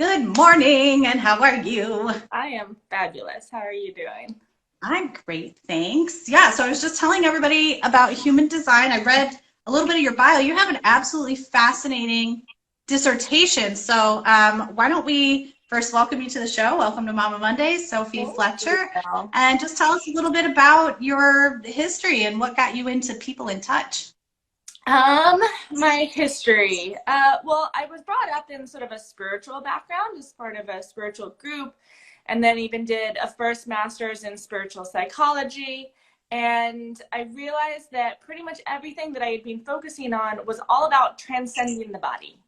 Good morning, and how are you? I am fabulous. How are you doing? I'm great, thanks. Yeah, so I was just telling everybody about human design. I read a little bit of your bio. You have an absolutely fascinating dissertation. So why don't we first welcome you to the show? Welcome to Mama Mondays, Sophie Thank you, Fletcher, Mel. and just tell us a little bit about your history and what got you into people in touch. Um, my history. Well, I was brought up in sort of a spiritual background as part of a spiritual group, and then even did a first master's in spiritual psychology. And I realized that pretty much everything that I had been focusing on was all about transcending the body,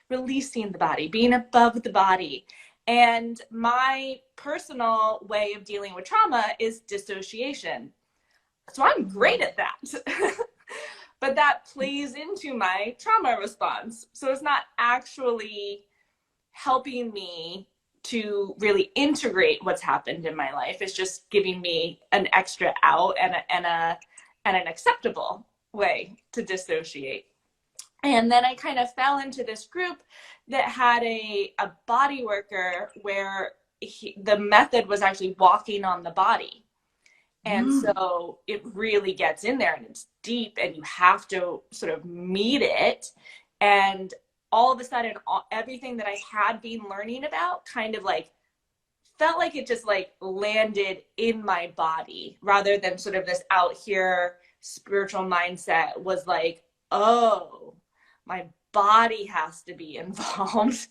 releasing the body, being above the body. And my personal way of dealing with trauma is dissociation. So I'm great at that. But that plays into my trauma response. So it's not actually helping me to really integrate what's happened in my life. It's just giving me an extra out and an acceptable way to dissociate. And then I kind of fell into this group that had a body worker where the method was actually walking on the body. And Mm. so it really gets in there and it's deep and you have to sort of meet it. And all of a sudden, everything that I had been learning about kind of like felt like it just like landed in my body rather than sort of this out here spiritual mindset was like, oh, my body has to be involved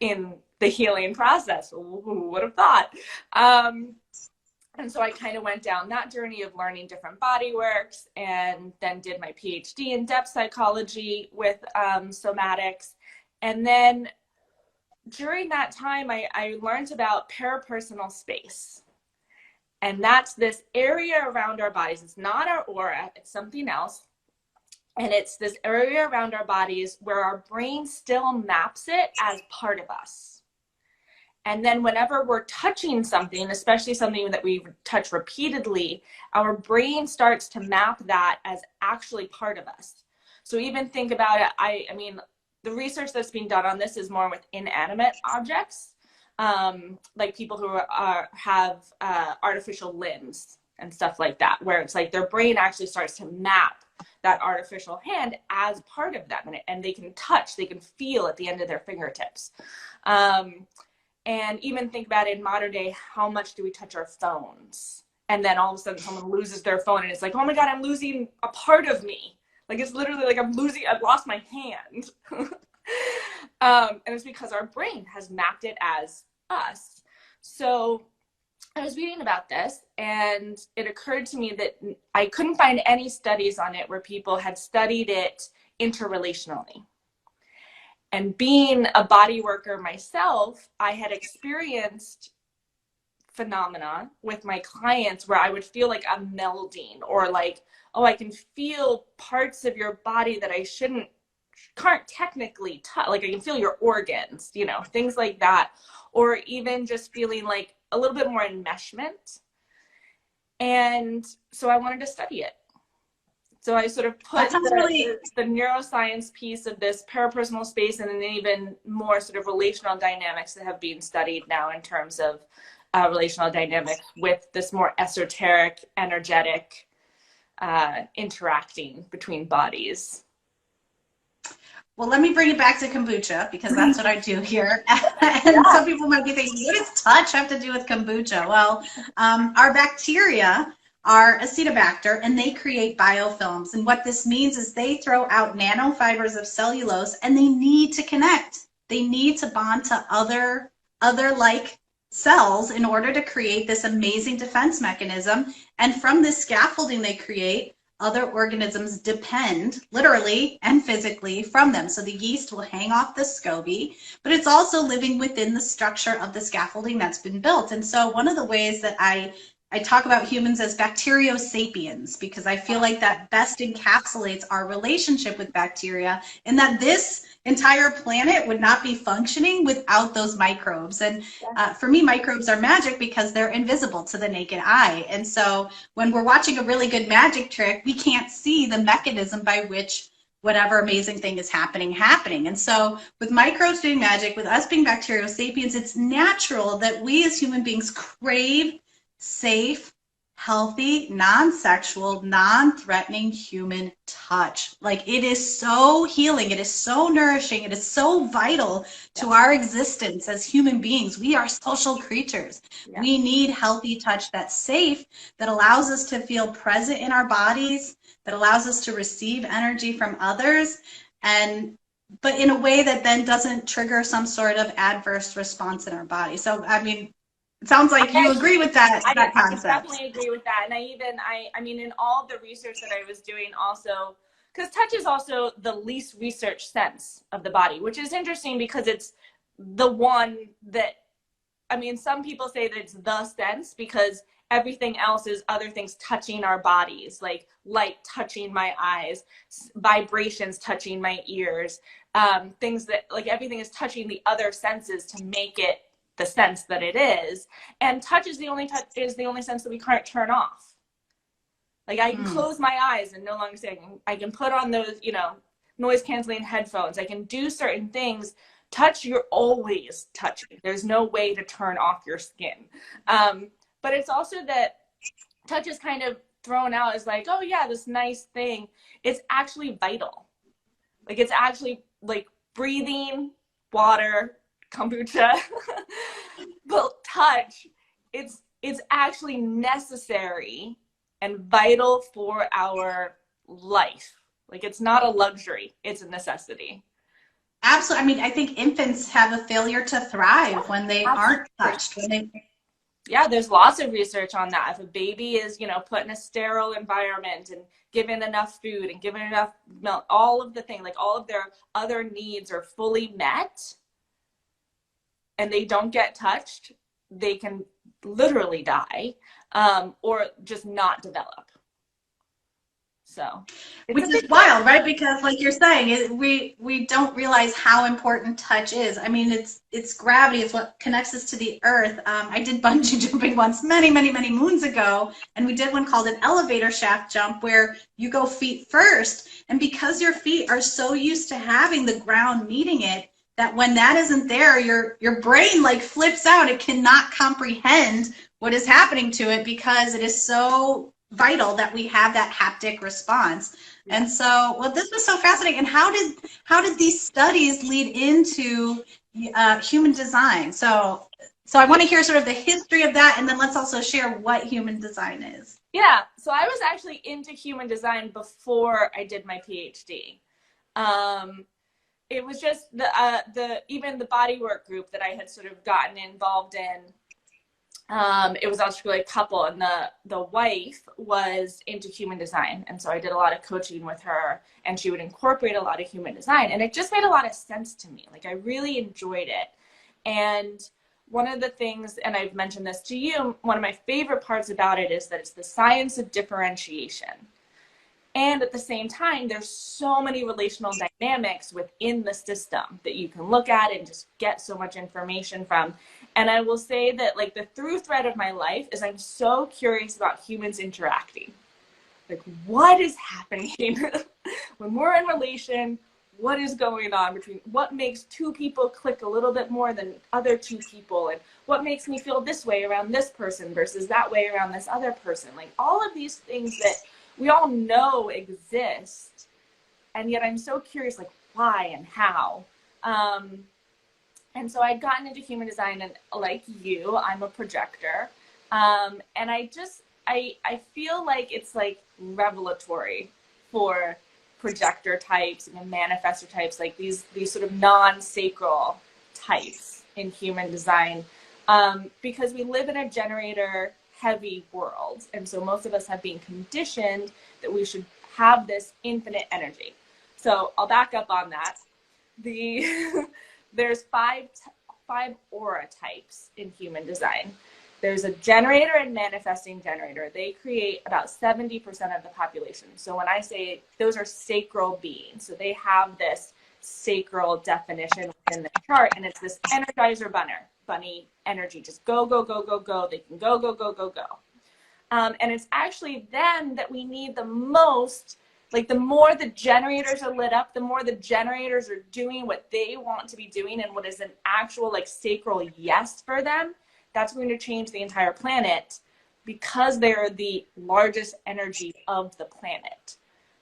in the healing process. Who would have thought? And so I kind of went down that journey of learning different body works and then did my PhD in depth psychology with somatics. And then during that time, I learned about parapersonal space. And that's this area around our bodies. It's not our aura, it's something else. And it's this area around our bodies where our brain still maps it as part of us. And then whenever we're touching something, especially something that we touch repeatedly, our brain starts to map that as actually part of us. So even think about it. I mean, the research that's being done on this is more with inanimate objects, like people who have artificial limbs and stuff like that, where it's like their brain actually starts to map that artificial hand as part of them, and they can touch, they can feel at the end of their fingertips. And even think about it in modern day, how much do we touch our phones? And then all of a sudden someone loses their phone and it's like, oh my God, I'm losing a part of me. Like it's literally like I've lost my hand. And it's because our brain has mapped it as us. So I was reading about this and it occurred to me that I couldn't find any studies on it where people had studied it interrelationally. And being a body worker myself, I had experienced phenomena with my clients where I would feel like I'm melding or like, oh, I can feel parts of your body that I can't technically touch. Like I can feel your organs, things like that. Or even just feeling like a little bit more enmeshment. And so I wanted to study it. So I sort of That put sounds really. the neuroscience piece of this parapersonal space and then even more sort of relational dynamics that have been studied now in terms of relational dynamics with this more esoteric, energetic interacting between bodies. Well, let me bring it back to kombucha because that's what I do here. And Yeah. some people might be thinking, what does touch have to do with kombucha? Well, our bacteria are acetobacter and they create biofilms. And what this means is they throw out nanofibers of cellulose and they need to connect. They need to bond to other like cells in order to create this amazing defense mechanism. And from this scaffolding they create, other organisms depend literally and physically from them. So the yeast will hang off the SCOBY, but it's also living within the structure of the scaffolding that's been built. And so one of the ways that I talk about humans as bacteriosapiens because I feel like that best encapsulates our relationship with bacteria and that this entire planet would not be functioning without those microbes. And for me, microbes are magic because they're invisible to the naked eye. And so when we're watching a really good magic trick, we can't see the mechanism by which whatever amazing thing is happening. And so with microbes doing magic, with us being bacterial sapiens, it's natural that we as human beings crave safe, healthy, non-sexual, non-threatening human touch. Like, it is so healing, it is so nourishing, it is so vital to our existence as human beings. We are social creatures. Yeah. We need healthy touch that's safe, that allows us to feel present in our bodies, that allows us to receive energy from others, but in a way that then doesn't trigger some sort of adverse response in our body. So, I mean, it sounds like you agree with that concept. I definitely agree with that. And I mean, in all the research that I was doing also, because touch is also the least researched sense of the body, which is interesting because it's the one that, I mean, some people say that it's the sense because everything else is other things touching our bodies, like light touching my eyes, vibrations touching my ears, things that, like, everything is touching the other senses to make it the sense that it is. And touch is the only sense that we can't turn off. Like, I can close my eyes and no longer say, I can put on those, you know, noise canceling headphones. I can do certain things. Touch, you're always touching. There's no way to turn off your skin. But it's also that touch is kind of thrown out as like, oh yeah, this nice thing. It's actually vital. Like, it's actually like breathing, water, kombucha. But touch, it's actually necessary and vital for our life. Like, it's not a luxury, it's a necessity. Absolutely. I mean, I think infants have a failure to thrive when they aren't touched. Yeah, there's lots of research on that. If a baby is, you know, put in a sterile environment and given enough food and given enough milk, all of the things, like all of their other needs are fully met, and they don't get touched, they can literally die, or just not develop. So, which is wild, right? Because, like you're saying, we don't realize how important touch is. I mean, it's gravity. It's what connects us to the earth. I did bungee jumping once, many moons ago, and we did one called an elevator shaft jump, where you go feet first, and because your feet are so used to having the ground meeting it, that when that isn't there, your brain like flips out. It cannot comprehend what is happening to it because it is so vital that we have that haptic response. Yeah. And so, well, this was so fascinating. And how did these studies lead into human design? So I want to hear sort of the history of that, and then let's also share what human design is. Yeah, so I was actually into human design before I did my PhD. It was just even the bodywork group that I had sort of gotten involved in. It was actually a couple, and the wife was into human design, and so I did a lot of coaching with her, and she would incorporate a lot of human design, and it just made a lot of sense to me. Like, I really enjoyed it. And one of the things, and I've mentioned this to you, one of my favorite parts about it is that it's the science of differentiation. And at the same time, there's so many relational dynamics within the system that you can look at and just get so much information from. And I will say that, like, the through thread of my life is I'm so curious about humans interacting. Like, what is happening when we're in relation? What is going on between what makes two people click a little bit more than other two people? And what makes me feel this way around this person versus that way around this other person? Like, all of these things that we all know exist, and yet I'm so curious, like, why and how. And so I'd gotten into human design, and like you, I'm a projector. And I feel like it's like revelatory for projector types and manifestor types, like these sort of non-sacral types in human design, because we live in a generator heavy world, and so most of us have been conditioned that we should have this infinite energy. So I'll back up on that. There's five aura types in human design. There's a generator and manifesting generator. They create about 70% of the population. So when I say those are sacral beings, so they have this sacral definition within the chart, and it's this energizer bunny energy, just go, go, go, go, go. They can go, go, go, go, go. And it's actually them that we need the most Like the more the generators are lit up, the more the generators are doing what they want to be doing and what is an actual like sacral yes for them, that's going to change the entire planet because they're the largest energy of the planet.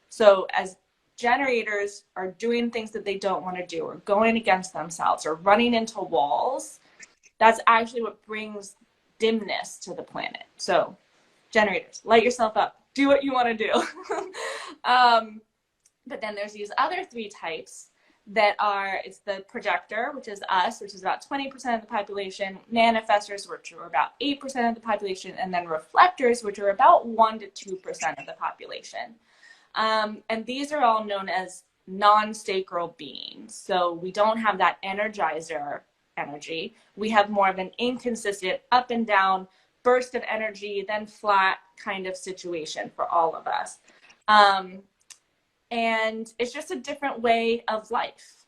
So as generators are doing things that they don't want to do or going against themselves or running into walls, that's actually what brings dimness to the planet. So generators, light yourself up, do what you want to do. But then there's these other three types that are, it's the projector, which is us, which is about 20% of the population, manifestors, which are about 8% of the population, and then reflectors, which are about 1 to 2% of the population. And these are all known as non-sacral beings. So we don't have that energizer energy. We have more of an inconsistent up and down burst of energy, then flat kind of situation for all of us. And it's just a different way of life.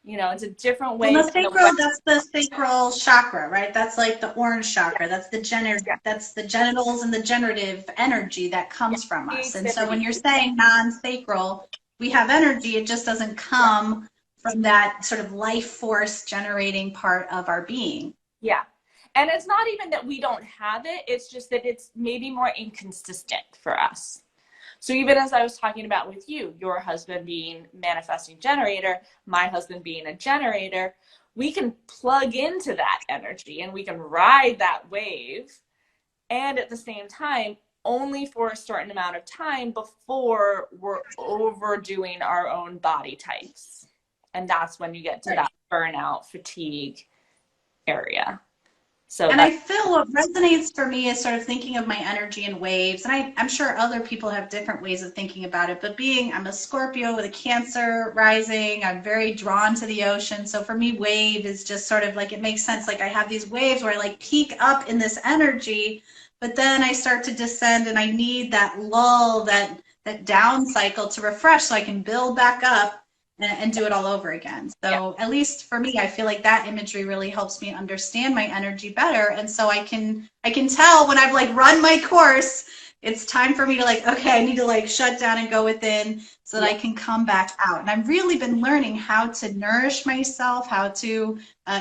You know, it's a different way. Well, the sacral, that's the sacral chakra, right? That's like the orange chakra. That's the that's the genitals and the generative energy that comes from us. And so when you're saying non-sacral, we have energy, it just doesn't come from that sort of life force generating part of our being. Yeah. And it's not even that we don't have it, it's just that it's maybe more inconsistent for us. So even as I was talking about with you, your husband being manifesting generator, my husband being a generator, we can plug into that energy and we can ride that wave, and at the same time, only for a certain amount of time before we're overdoing our own body types. And that's when you get to that burnout, fatigue area. So and I feel what resonates for me is sort of thinking of my energy in waves. And I'm sure other people have different ways of thinking about it. But I'm a Scorpio with a Cancer rising. I'm very drawn to the ocean. So for me, wave is just sort of like, it makes sense. Like I have these waves where I like peak up in this energy, but then I start to descend and I need that lull, that down cycle to refresh so I can build back up and do it all over again. So at least for me, I feel like that imagery really helps me understand my energy better. And so I can tell when I've like run my course, it's time for me to like, okay, I need to like shut down and go within so that I can come back out. And I've really been learning how to nourish myself, how to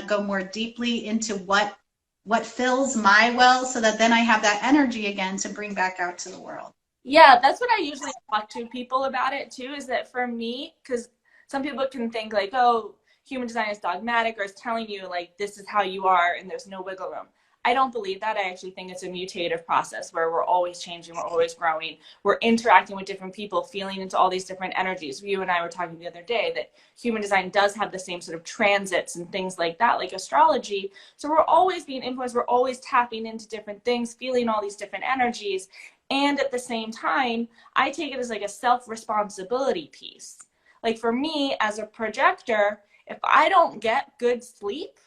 go more deeply into what fills my well so that then I have that energy again to bring back out to the world. Yeah, that's what I usually talk to people about it too, is that for me, because some people can think like, oh, human design is dogmatic or it's telling you like this is how you are and there's no wiggle room. I don't believe that. I actually think it's a mutative process where we're always changing, we're always growing, we're interacting with different people, feeling into all these different energies. You and I were talking the other day that human design does have the same sort of transits and things like that, like astrology. So we're always being influenced, we're always tapping into different things, feeling all these different energies. And at the same time, I take it as like a self-responsibility piece. Like for me as a projector, if I don't get good sleep,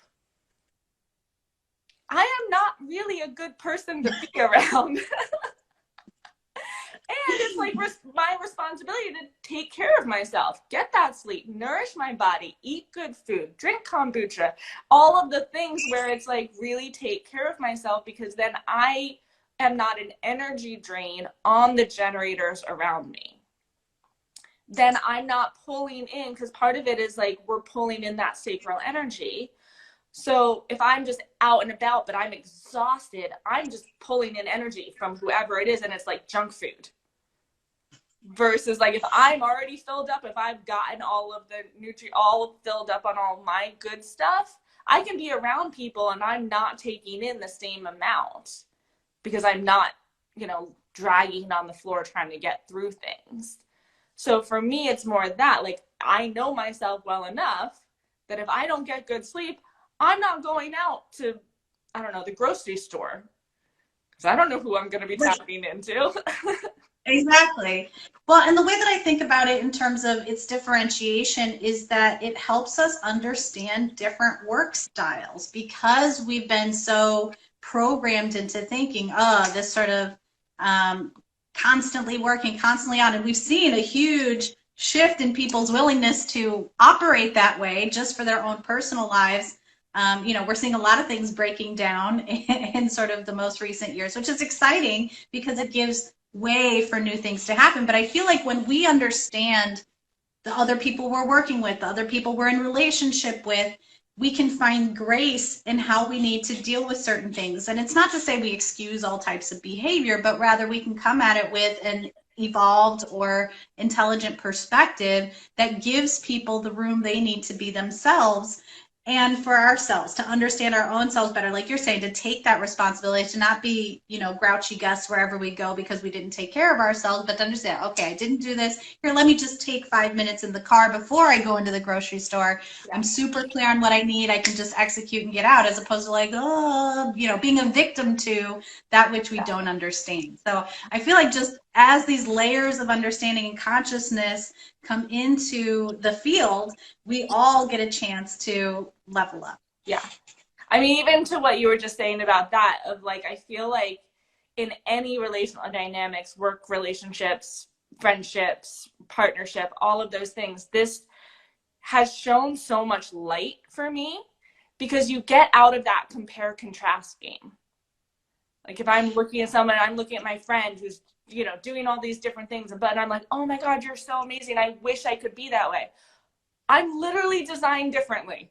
I am not really a good person to be around. And it's like my responsibility to take care of myself, get that sleep, nourish my body, eat good food, drink kombucha, all of the things where it's like really take care of myself, because then I am not an energy drain on the generators around me. Then I'm not pulling in, because part of it is like we're pulling in that sacral energy. So if I'm just out and about, but I'm exhausted, I'm just pulling in energy from whoever it is, and it's like junk food. Versus like if I'm already filled up, if I've gotten all of the all filled up on all my good stuff, I can be around people and I'm not taking in the same amount because I'm not, dragging on the floor trying to get through things. So for me, it's more that, like, I know myself well enough that if I don't get good sleep, I'm not going out to, I don't know, the grocery store, because I don't know who I'm going to be tapping into. Exactly. Well, and the way that I think about it in terms of its differentiation is that it helps us understand different work styles, because we've been so programmed into thinking, oh, this sort of constantly working, constantly on. And we've seen a huge shift in people's willingness to operate that way just for their own personal lives. We're seeing a lot of things breaking down in sort of the most recent years, which is exciting because it gives way for new things to happen. But I feel like when we understand the other people we're working with, the other people we're in relationship with, we can find grace in how we need to deal with certain things. And it's not to say we excuse all types of behavior, but rather we can come at it with an evolved or intelligent perspective that gives people the room they need to be themselves, and for ourselves to understand our own selves better, like you're saying, to take that responsibility, to not be, grouchy Gus wherever we go because we didn't take care of ourselves, but to understand, okay, I didn't do this. Here, let me just take 5 minutes in the car before I go into the grocery store. Yeah. I'm super clear on what I need. I can just execute and get out, as opposed to like, being a victim to that which we don't understand. So I feel like just as these layers of understanding and consciousness come into the field, we all get a chance to level up. Yeah. I mean, even to what you were just saying about that, of like, I feel like in any relational dynamics, work relationships, friendships, partnership, all of those things, this has shown so much light for me, because you get out of that compare contrast game. Like if I'm looking at someone, I'm looking at my friend who's, doing all these different things, but I'm like, oh my God, you're so amazing. I wish I could be that way. I'm literally designed differently.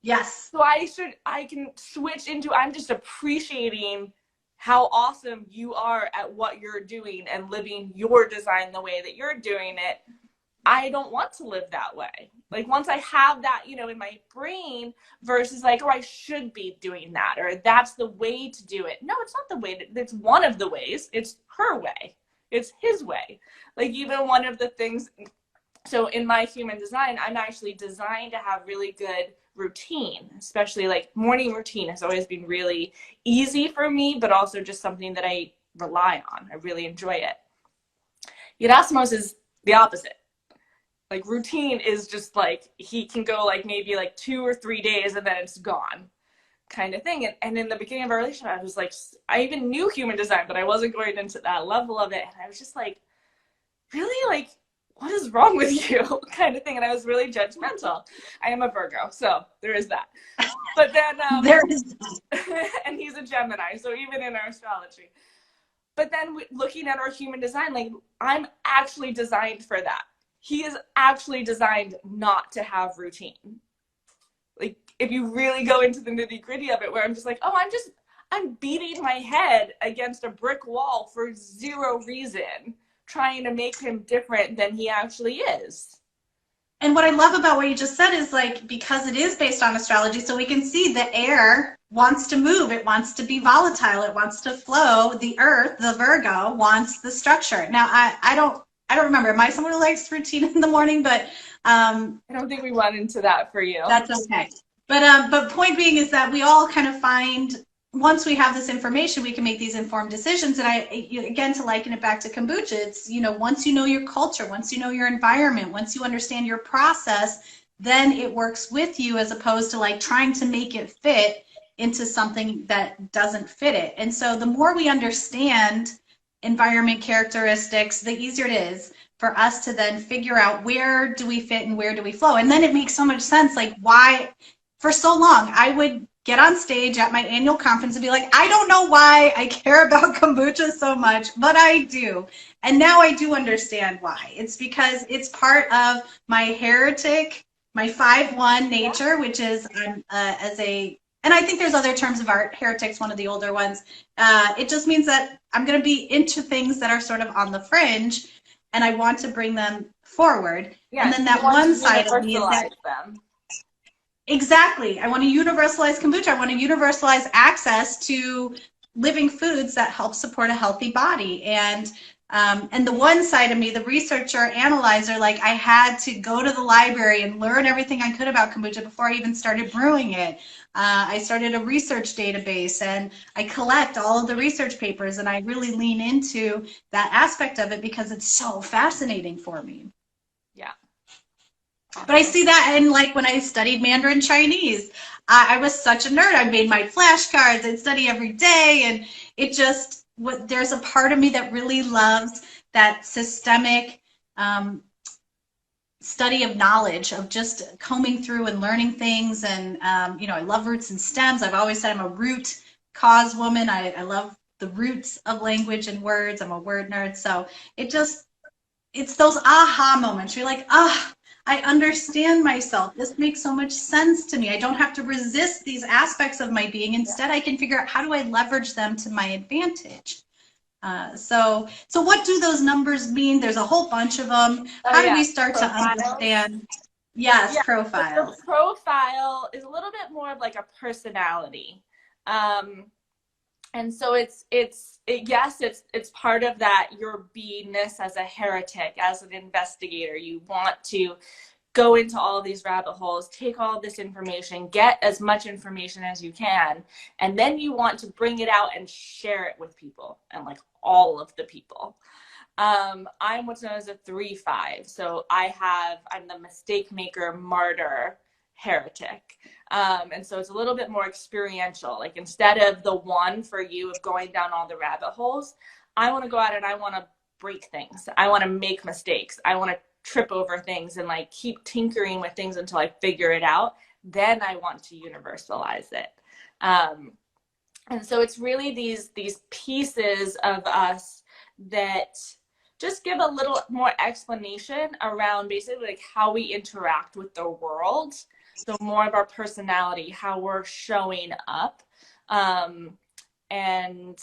Yes. So I can switch into, I'm just appreciating how awesome you are at what you're doing and living your design the way that you're doing it. I don't want to live that way. Like once I have that, in my brain, versus like, oh, I should be doing that, or that's the way to do it. No, it's not the way. It's one of the ways. It's her way. It's his way. Like even one of the things, so in my human design, I'm actually designed to have really good routine, especially like morning routine has always been really easy for me, but also just something that I rely on. I really enjoy it. Gerasimos is the opposite. Like routine is just like, he can go like maybe like 2 or 3 days and then it's gone kind of thing. And in the beginning of our relationship, I was like, I even knew human design, but I wasn't going into that level of it. And I was just like, really? Like, what is wrong with you? Kind of thing. And I was really judgmental. I am a Virgo, so there is that. But then, there is that. And he's a Gemini, so even in our astrology. But then looking at our human design, like I'm actually designed for that. He is actually designed not to have routine. Like if you really go into the nitty gritty of it, where I'm just like, oh, I'm beating my head against a brick wall for zero reason, trying to make him different than he actually is. And what I love about what you just said is like, because it is based on astrology, so we can see the air wants to move, it wants to be volatile, it wants to flow. The earth, the Virgo, wants the structure. Now I don't remember. Am I someone who likes routine in the morning? But I don't think we went into that for you. That's okay. But point being is that we all kind of find, once we have this information, we can make these informed decisions. And again, to liken it back to kombucha, it's, once you know your culture, once you know your environment, once you understand your process, then it works with you, as opposed to like trying to make it fit into something that doesn't fit it. And so the more we understand environment characteristics, the easier it is for us to then figure out where do we fit and where do we flow. And then it makes so much sense, like why, for so long, I would get on stage at my annual conference and be like, I don't know why I care about kombucha so much, but I do. And now I do understand why. It's because it's part of my heretic, my 5-1 nature, which is and I think there's other terms of art. Heretic's one of the older ones. It just means that I'm going to be into things that are sort of on the fringe, and I want to bring them forward. Yeah, and then that one side of me is that them. Exactly. I want to universalize kombucha. I want to universalize access to living foods that help support a healthy body. And the one side of me, the researcher, analyzer, like I had to go to the library and learn everything I could about kombucha before I even started brewing it. I started a research database and I collect all of the research papers, and I really lean into that aspect of it because it's so fascinating for me. Yeah. But I see that in like when I studied Mandarin Chinese, I was such a nerd. I made my flashcards, I'd study every day, and it just, there's a part of me that really loves that systemic study of knowledge, of just combing through and learning things. And I love roots and stems. I've always said I'm a root cause woman. I love the roots of language and words. I'm a word nerd. So it's those aha moments. You're like, I understand myself. This makes so much sense to me. I don't have to resist these aspects of my being. Instead, I can figure out how do I leverage them to my advantage. So what do those numbers mean? There's a whole bunch of them. How do we start to understand? Yes, profiles. The profile is a little bit more of like a personality. And so it's part of that, your beingness as a heretic, as an investigator. You want to go into all of these rabbit holes, take all this information, get as much information as you can, and then you want to bring it out and share it with people, and like all of the people. I'm what's known as a 3-5. So I'm the mistake maker, martyr, heretic. And so it's a little bit more experiential. Like instead of the one for you of going down all the rabbit holes, I want to go out and I want to break things. I want to make mistakes. I want to trip over things and like keep tinkering with things until I figure it out. Then I want to universalize it. And so it's really these pieces of us that just give a little more explanation around basically like how we interact with the world. So more of our personality, how we're showing up. And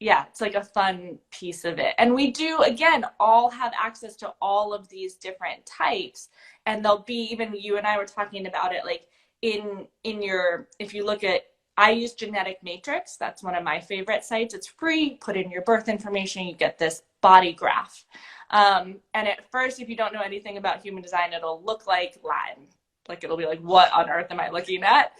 yeah, it's like a fun piece of it. And we do, again, all have access to all of these different types. And there'll be, even you and I were talking about it, like in your, if you look at, I use Genetic Matrix. That's one of my favorite sites. It's free. Put in your birth information. You get this body graph. And at first, if you don't know anything about human design, it'll look like Latin. Like it'll be like, what on earth am I looking at?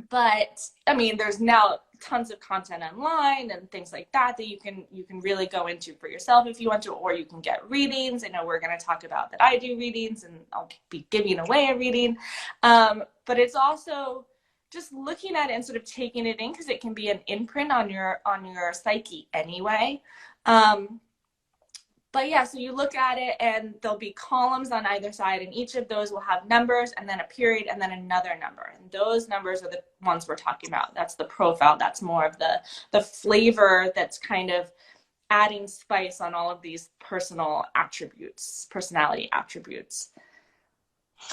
But I mean, there's now tons of content online and things like that you can really go into for yourself if you want to, or you can get readings. I know we're going to talk about that. I do readings and I'll be giving away a reading. But it's also just looking at it and sort of taking it in, because it can be an imprint on your psyche anyway. But yeah, so you look at it and there'll be columns on either side, and each of those will have numbers and then a period and then another number. And those numbers are the ones we're talking about. That's the profile. That's more of the flavor that's kind of adding spice on all of these personality attributes.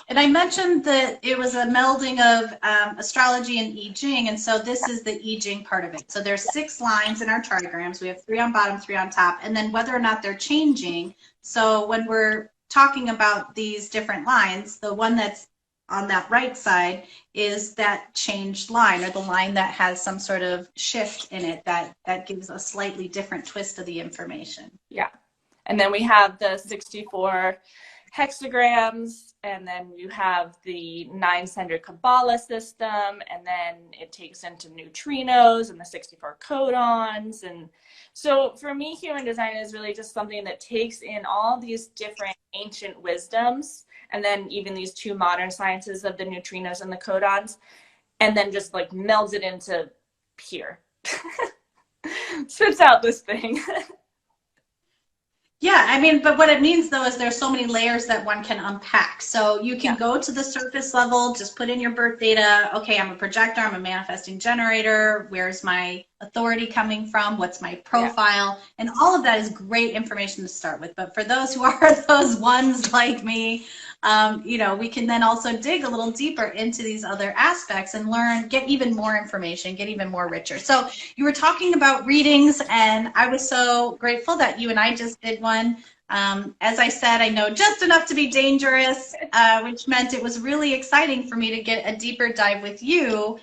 And I mentioned that it was a melding of astrology and I Ching, and so this is the I Ching part of it. So there's 6 lines in our trigrams. We have 3 on bottom, 3 on top, and then whether or not they're changing. So when we're talking about these different lines, the one that's on that right side is that changed line, or the line that has some sort of shift in it that gives a slightly different twist to the information. Yeah. And then we have the 64 hexagrams, and then you have the 9-centered Kabbalah system, and then it takes into neutrinos and the 64 codons. And so for me, human design is really just something that takes in all these different ancient wisdoms, and then even these 2 modern sciences of the neutrinos and the codons, and then just like melds it into here. Spits out this thing. Yeah, I mean, but what it means though is there's so many layers that one can unpack. So you can go to the surface level, just put in your birth data. Okay, I'm a projector, I'm a manifesting generator. Where's my authority coming from? What's my profile? And all of that is great information to start with. But for those who are those ones like me, we can then also dig a little deeper into these other aspects and get even more information, get even more richer. So you were talking about readings, and I was so grateful that you and I just did one. As I said, I know just enough to be dangerous, which meant it was really exciting for me to get a deeper dive with you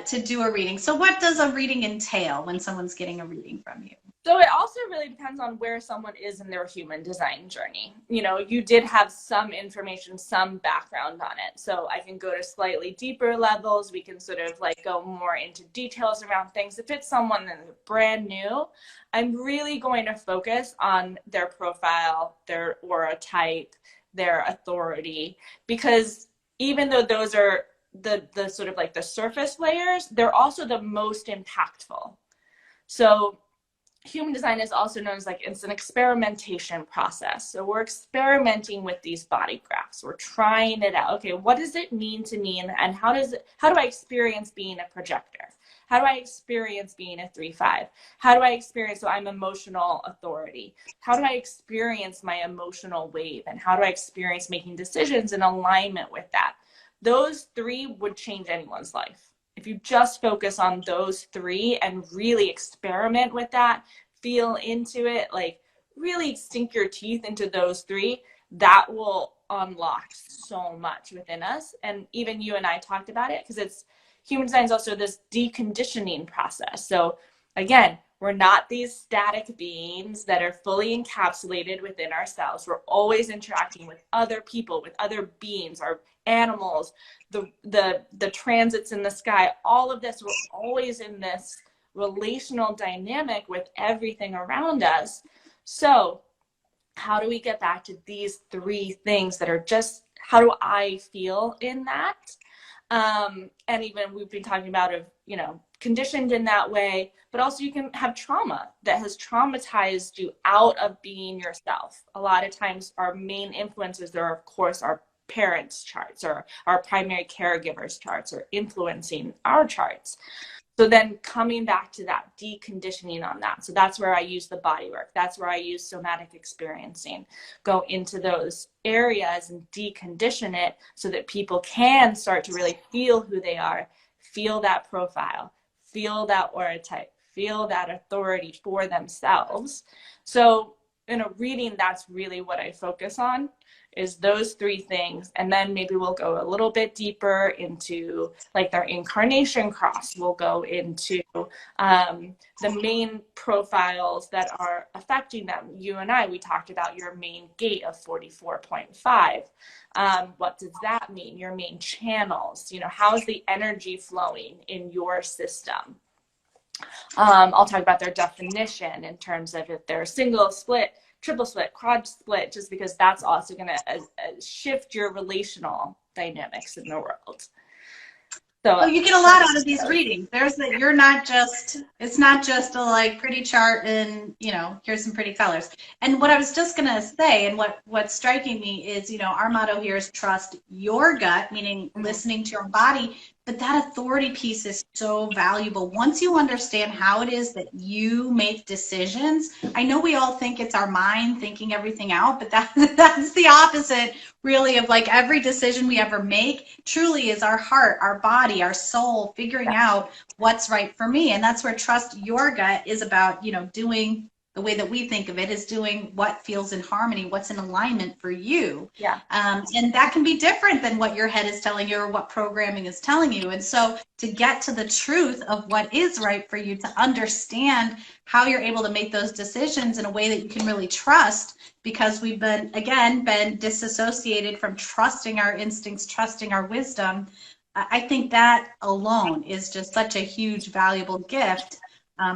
to do a reading. So what does a reading entail when someone's getting a reading from you? So it also really depends on where someone is in their human design journey. You did have some information, some background on it. So I can go to slightly deeper levels. We can sort of like go more into details around things. If it's someone that's brand new, I'm really going to focus on their profile, their aura type, their authority, because even though those are the sort of like the surface layers, they're also the most impactful. So human design is also known as it's an experimentation process. So we're experimenting with these body graphs. We're trying it out. Okay, what does it mean to me, and how do I experience being a projector? How do I experience being a 3-5? How do I experience, so I'm emotional authority? How do I experience my emotional wave? And how do I experience making decisions in alignment with that? Those 3 would change anyone's life. If you just focus on those 3 and really experiment with that, feel into it, like really sink your teeth into those 3, that will unlock so much within us. And even you and I talked about it, because it's human design is also this deconditioning process. So again, we're not these static beings that are fully encapsulated within ourselves. We're always interacting with other people, with other beings, our animals, the transits in the sky, all of this. We're always in this relational dynamic with everything around us. So how do we get back to these 3 things that are just, how do I feel in that? And even we've been talking about of, you know, conditioned in that way, but also you can have trauma that has traumatized you out of being yourself. A lot of times our main influences are, of course, our parents' charts or our primary caregivers' charts or influencing our charts. So then coming back to that deconditioning on that. So that's where I use the body work. That's where I use somatic experiencing. Go into those areas and decondition it so that people can start to really feel who they are, feel that profile, feel that aura type, feel that authority for themselves. So in a reading, that's really what I focus on, is those 3 things. And then maybe we'll go a little bit deeper into like their incarnation cross. We'll go into the main profiles that are affecting them. You and I, we talked about your main gate of 44.5. What does that mean? Your main channels, you know, how's the energy flowing in your system? I'll talk about their definition in terms of if they're single, split, triple split, quad split, just because that's also going to shift your relational dynamics in the world. So you get a lot out of these readings. There's that you're not just, it's not just a like pretty chart and, you know, here's some pretty colors. And what I was just going to say, and what's striking me is, you know, our motto here is trust your gut, meaning listening to your body. But that authority piece is so valuable. Once you understand how it is that you make decisions, I know we all think it's our mind thinking everything out, but that's the opposite, really, of like every decision we ever make truly is our heart, our body, our soul figuring out what's right for me. And that's where trust your gut is about, you know, doing the way that we think of it is doing what feels in harmony, what's in alignment for you. Yeah. And that can be different than what your head is telling you or what programming is telling you. And so to get to the truth of what is right for you, to understand how you're able to make those decisions in a way that you can really trust, because we've been disassociated from trusting our instincts, trusting our wisdom. I think that alone is just such a huge, valuable gift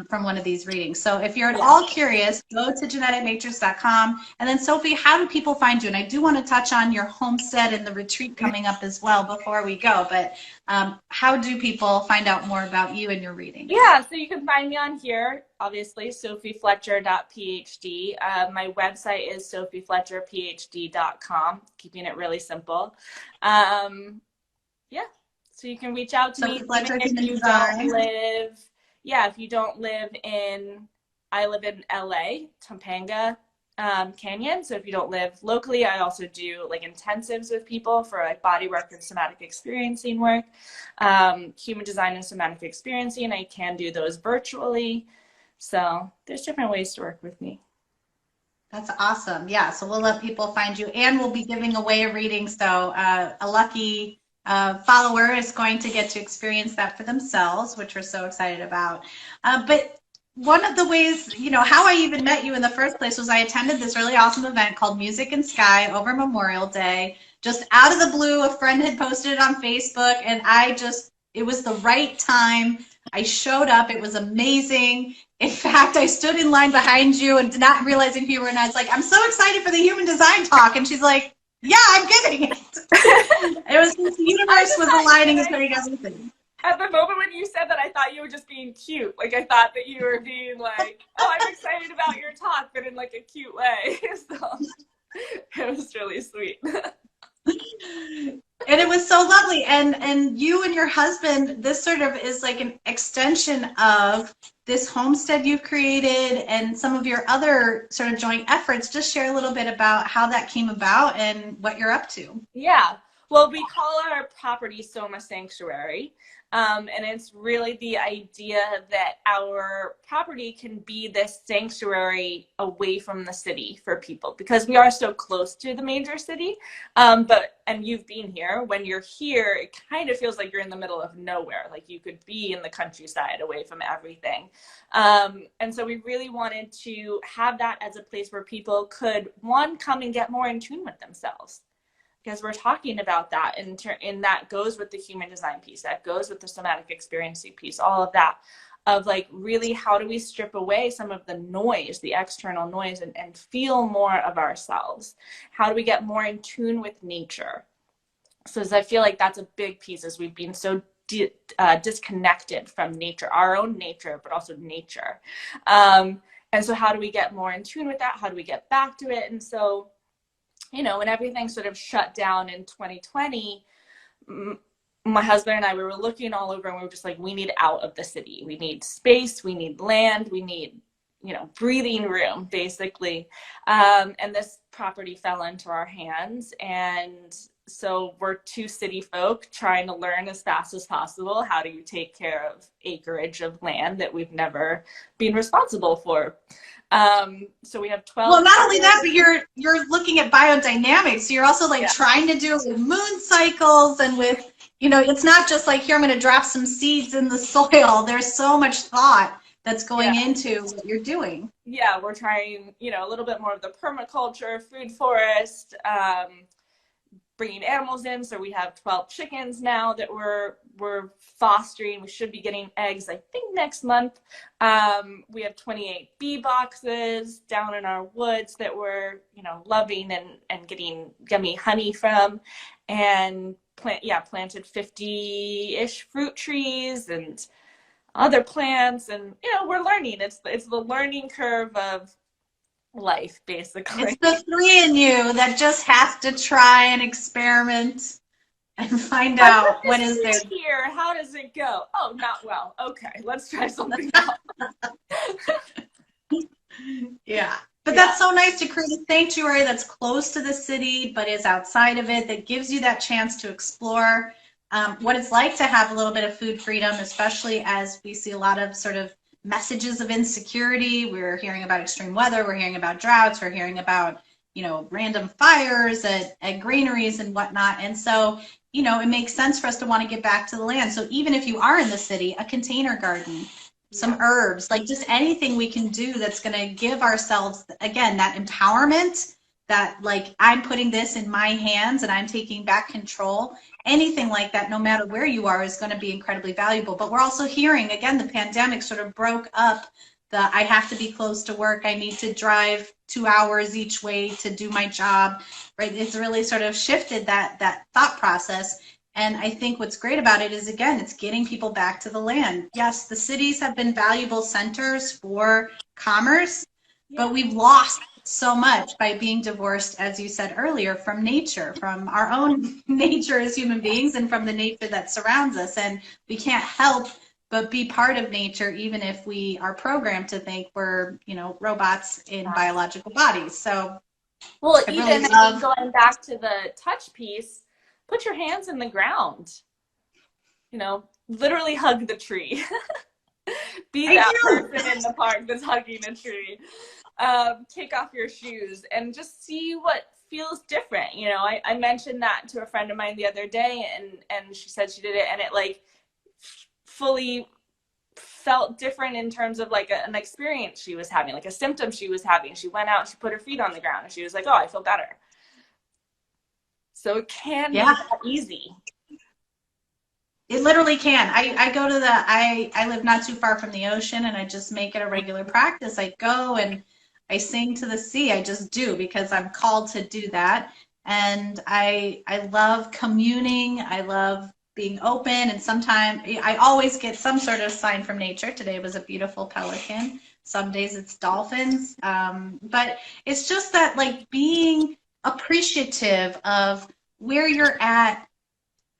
from one of these readings. So if you're at all curious, go to geneticmatrix.com. And then Sophie, how do people find you? And I do want to touch on your homestead and the retreat coming up as well before we go, but how do people find out more about you and your reading? Yeah, so you can find me on here, obviously, sophiefletcher.phd. My website is sophiefletcherphd.com, keeping it really simple. Yeah, so you can reach out to me if you don't live. Yeah, if you don't live in, I live in LA, Topanga Canyon. So if you don't live locally, I also do like intensives with people for like body work and somatic experiencing work, human design and somatic experiencing. I can do those virtually. So there's different ways to work with me. That's awesome. Yeah, so we'll let people find you, and we'll be giving away a reading. So a lucky follower is going to get to experience that for themselves, which we're so excited about. But one of the ways, you know, how I even met you in the first place was I attended this really awesome event called Music and Sky over Memorial Day. Just out of the blue, a friend had posted it on Facebook, and it was the right time. I showed up. It was amazing. In fact, I stood in line behind you and not realizing who you were, and I was like, I'm so excited for the human design talk. And she's like, yeah, I'm getting it. It was the universe was aligning and saying everything. At the moment when you said that, I thought you were just being cute. Like, I thought that you were being like, oh, I'm excited about your talk, but in like a cute way. So it was really sweet. It And it was so lovely. And you and your husband, this sort of is like an extension of this homestead you've created and some of your other sort of joint efforts. Just share a little bit about how that came about and what you're up to. Yeah. Well, we call our property Soma Sanctuary. And it's really the idea that our property can be this sanctuary away from the city for people because we are so close to the major city. And you've been here, when you're here, it kind of feels like you're in the middle of nowhere. Like you could be in the countryside away from everything. And so we really wanted to have that as a place where people could, one, come and get more in tune with themselves, because we're talking about that, and that goes with the human design piece, that goes with the somatic experiencing piece, all of that, of like really how do we strip away some of the noise, the external noise, and feel more of ourselves? How do we get more in tune with nature? So as I feel like that's a big piece, as we've been so disconnected from nature, our own nature, but also nature. And so how do we get more in tune with that? How do we get back to it? And so, when everything sort of shut down in 2020, my husband and I, we were looking all over and we were just like, we need out of the city. We need space, we need land, we need, breathing room, basically. And this property fell into our hands. And so we're two city folk trying to learn as fast as possible, how do you take care of acreage of land that we've never been responsible for? So we have 12. Well, not only that, but you're looking at biodynamics. So you're also like trying to do it with moon cycles and with, it's not just like, here, I'm going to drop some seeds in the soil. There's so much thought that's going into what you're doing. Yeah, we're trying, a little bit more of the permaculture, food forest, bringing animals in. So we have 12 chickens now that we're fostering. We should be getting eggs, I think, next month. We have 28 bee boxes down in our woods that we're, loving and getting yummy honey from, and planted 50-ish fruit trees and other plants. And, we're learning. It's the learning curve of life, basically. It's the three in you that just has to try and experiment and find out what is there. Here, how does it go? Oh, not well. Okay, let's try something else. Yeah. But that's so nice to create a sanctuary that's close to the city, but is outside of it, that gives you that chance to explore what it's like to have a little bit of food freedom, especially as we see a lot of sort of messages of insecurity. We're hearing about extreme weather, we're hearing about droughts, we're hearing about, random fires at granaries and whatnot. And so, it makes sense for us to want to get back to the land. So even if you are in the city, a container garden, some herbs, like just anything we can do that's going to give ourselves, again, that empowerment, that like, I'm putting this in my hands and I'm taking back control. Anything like that, no matter where you are, is going to be incredibly valuable. But we're also hearing, again, the pandemic sort of broke up I have to be close to work. I need to drive 2 hours each way to do my job, right? It's really sort of shifted that thought process. And I think what's great about it is, again, it's getting people back to the land. Yes, the cities have been valuable centers for commerce, but we've lost so much by being divorced, as you said earlier, from nature, from our own nature as human beings and from the nature that surrounds us. And we can't help but be part of nature, even if we are programmed to think we're, robots in biological bodies. So, well, even going back to the touch piece, put your hands in the ground, literally hug the tree. Be that person in the park that's hugging a tree. Take off your shoes and just see what feels different. I mentioned that to a friend of mine the other day, and she said she did it, and it like fully felt different in terms of like an experience she was having, like a symptom she was having. She went out and she put her feet on the ground and she was like, oh, I feel better. So it can be that easy. It literally can. I go to I live not too far from the ocean, and I just make it a regular practice. I go and I sing to the sea. I just do, because I'm called to do that. And I love communing. I love being open. And sometimes I always get some sort of sign from nature. Today was a beautiful pelican. Some days it's dolphins. But it's just that, like, being appreciative of where you're at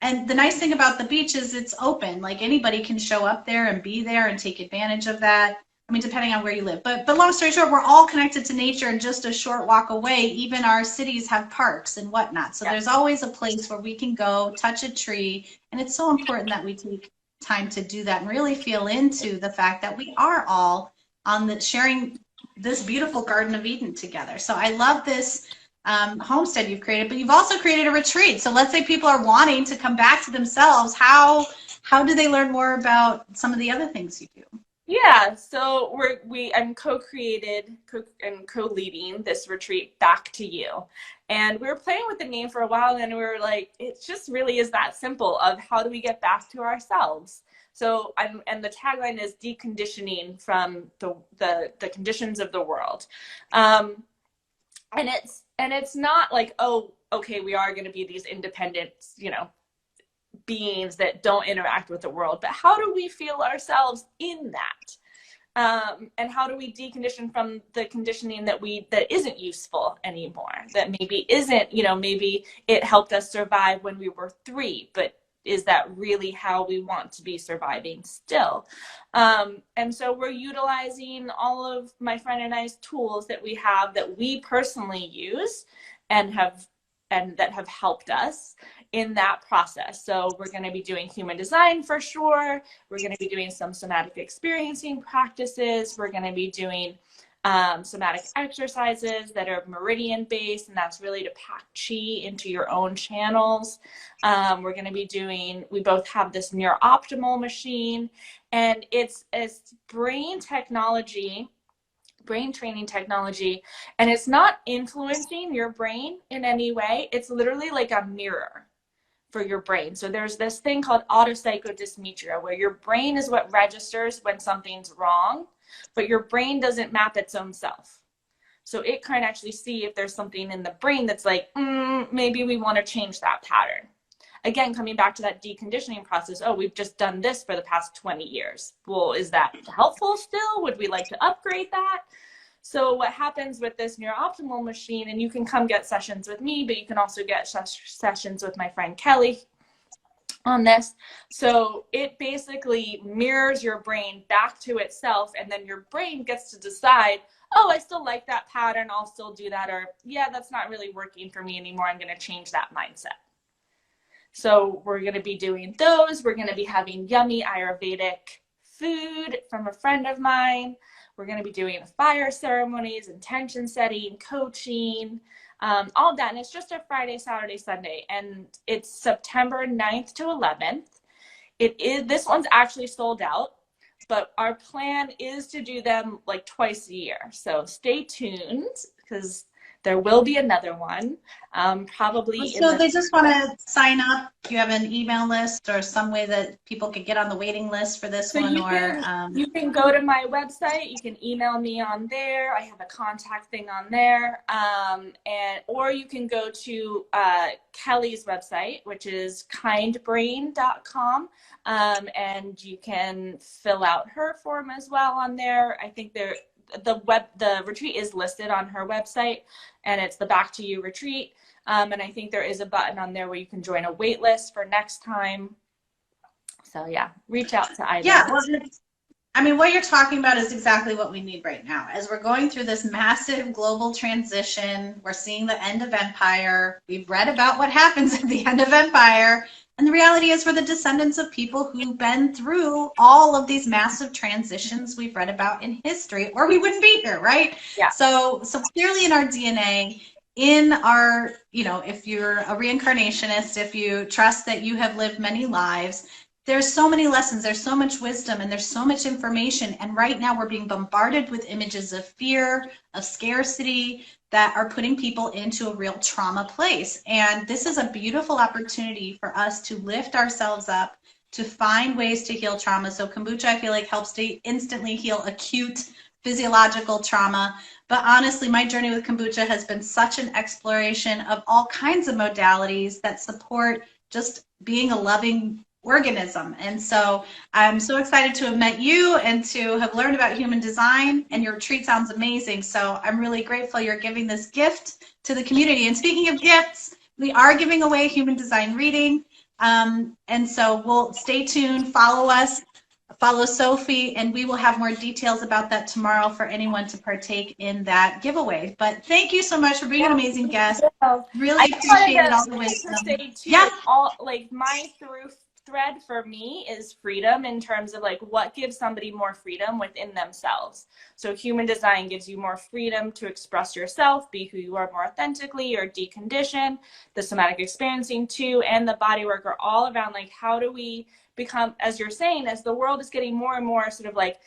And the nice thing about the beach is it's open. Like anybody can show up there and be there and take advantage of that. I mean, depending on where you live. But long story short, we're all connected to nature, and just a short walk away, even our cities have parks and whatnot. So there's always a place where we can go touch a tree. And it's so important that we take time to do that and really feel into the fact that we are all on the sharing this beautiful Garden of Eden together. So I love this homestead you've created, but you've also created a retreat. So let's say people are wanting to come back to themselves. How do they learn more about some of the other things you do? Yeah, so I'm and co-leading this retreat, Back to You. And we were playing with the name for a while, and we were like, it just really is that simple of how do we get back to ourselves? So and the tagline is deconditioning from the conditions of the world. And it's not like, oh, okay, we are going to be these independent, beings that don't interact with the world, but how do we feel ourselves in that? And how do we decondition from the conditioning that isn't useful anymore, that maybe isn't, maybe it helped us survive when we were 3, but is that really how we want to be surviving still? And so we're utilizing all of my friend and I's tools that we have, that we personally use and that have helped us in that process. So we're going to be doing human design for sure. We're going to be doing some somatic experiencing practices. We're going to be doing somatic exercises that are meridian based, and that's really to pack chi into your own channels. We're going to be we both have this neurooptimal machine, and it's brain training technology, and it's not influencing your brain in any way. It's literally like a mirror for your brain. So there's this thing called autopsychodysmetria, where your brain is what registers when something's wrong, but your brain doesn't map its own self. So it can actually see if there's something in the brain that's like, maybe we want to change that pattern. Again, coming back to that deconditioning process, oh, we've just done this for the past 20 years. Well, is that helpful still? Would we like to upgrade that? So what happens with this neurooptimal machine, and you can come get sessions with me, but you can also get sessions with my friend Kelly on this. So it basically mirrors your brain back to itself, and then your brain gets to decide, oh, I still like that pattern, I'll still do that, or yeah, that's not really working for me anymore, I'm going to change that mindset. So we're going to be doing those. We're going to be having yummy Ayurvedic food from a friend of mine. We're going to be doing fire ceremonies, intention setting, coaching, all that. And it's just a Friday, Saturday, Sunday. And it's September 9th to 11th. This one's actually sold out, but our plan is to do them like twice a year. So stay tuned, because there will be another one, probably. So they just want to sign up. Do you have an email list or some way that people could get on the waiting list for this one? You can go to my website. You can email me on there. I have a contact thing on there. Or you can go to Kelly's website, which is kindbrain.com. And you can fill out her form as well on there. I think the retreat is listed on her website, and it's the Back to You retreat. And I think there is a button on there where you can join a wait list for next time. So yeah, reach out to either. Yeah, well, I mean, what you're talking about is exactly what we need right now. As we're going through this massive global transition, we're seeing the end of empire. We've read about what happens at the end of empire. And the reality is we're the descendants of people who've been through all of these massive transitions we've read about in history, or we wouldn't be here, right? Yeah. So clearly in our DNA, in our, if you're a reincarnationist, if you trust that you have lived many lives, there's so many lessons, there's so much wisdom, and there's so much information. And right now we're being bombarded with images of fear, of scarcity, that are putting people into a real trauma place. And this is a beautiful opportunity for us to lift ourselves up, to find ways to heal trauma. So kombucha, I feel like, helps to instantly heal acute physiological trauma. But honestly, my journey with kombucha has been such an exploration of all kinds of modalities that support just being a loving organism. And so I'm so excited to have met you and to have learned about human design, and your retreat sounds amazing. So I'm really grateful you're giving this gift to the community. And speaking of gifts, we are giving away a human design reading. And so we'll stay tuned, follow us, follow Sophie, and we will have more details about that tomorrow for anyone to partake in that giveaway. But thank you so much for being an amazing guest. I Really just wanted appreciated all the to wisdom. say too, Yeah. all like my through thread for me is freedom in terms of like what gives somebody more freedom within themselves. So human design gives you more freedom to express yourself, be who you are more authentically, or decondition. The somatic experiencing too, and the body work are all around like how do we become, as you're saying, as the world is getting more and more sort of like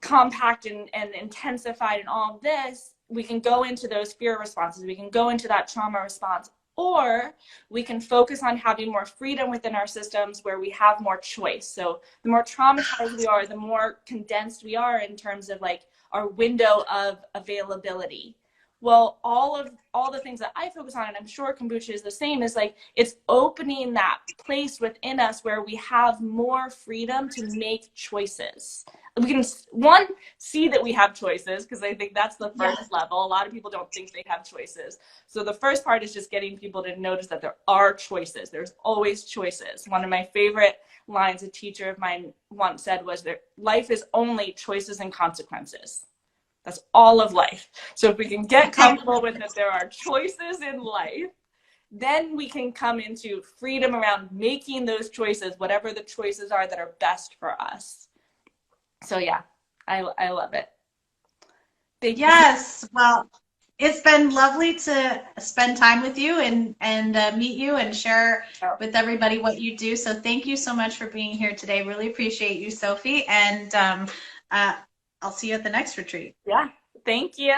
compact and intensified and all of this, we can go into those fear responses, we can go into that trauma response, or we can focus on having more freedom within our systems where we have more choice. So the more traumatized we are, the more condensed we are in terms of like our window of availability. Well, all the things that I focus on, and I'm sure kombucha is the same, is like it's opening that place within us where we have more freedom to make choices. We can, one, see that we have choices, because I think that's the first level. A lot of people don't think they have choices. So the first part is just getting people to notice that there are choices. There's always choices. One of my favorite lines a teacher of mine once said was that life is only choices and consequences. That's all of life. So if we can get comfortable with that there are choices in life, then we can come into freedom around making those choices, whatever the choices are that are best for us. So yeah, I love it. Thank you. Yes. Well, it's been lovely to spend time with you and meet you and share with everybody what you do. So thank you so much for being here today. Really appreciate you, Sophie. And I'll see you at the next retreat. Yeah. Thank you.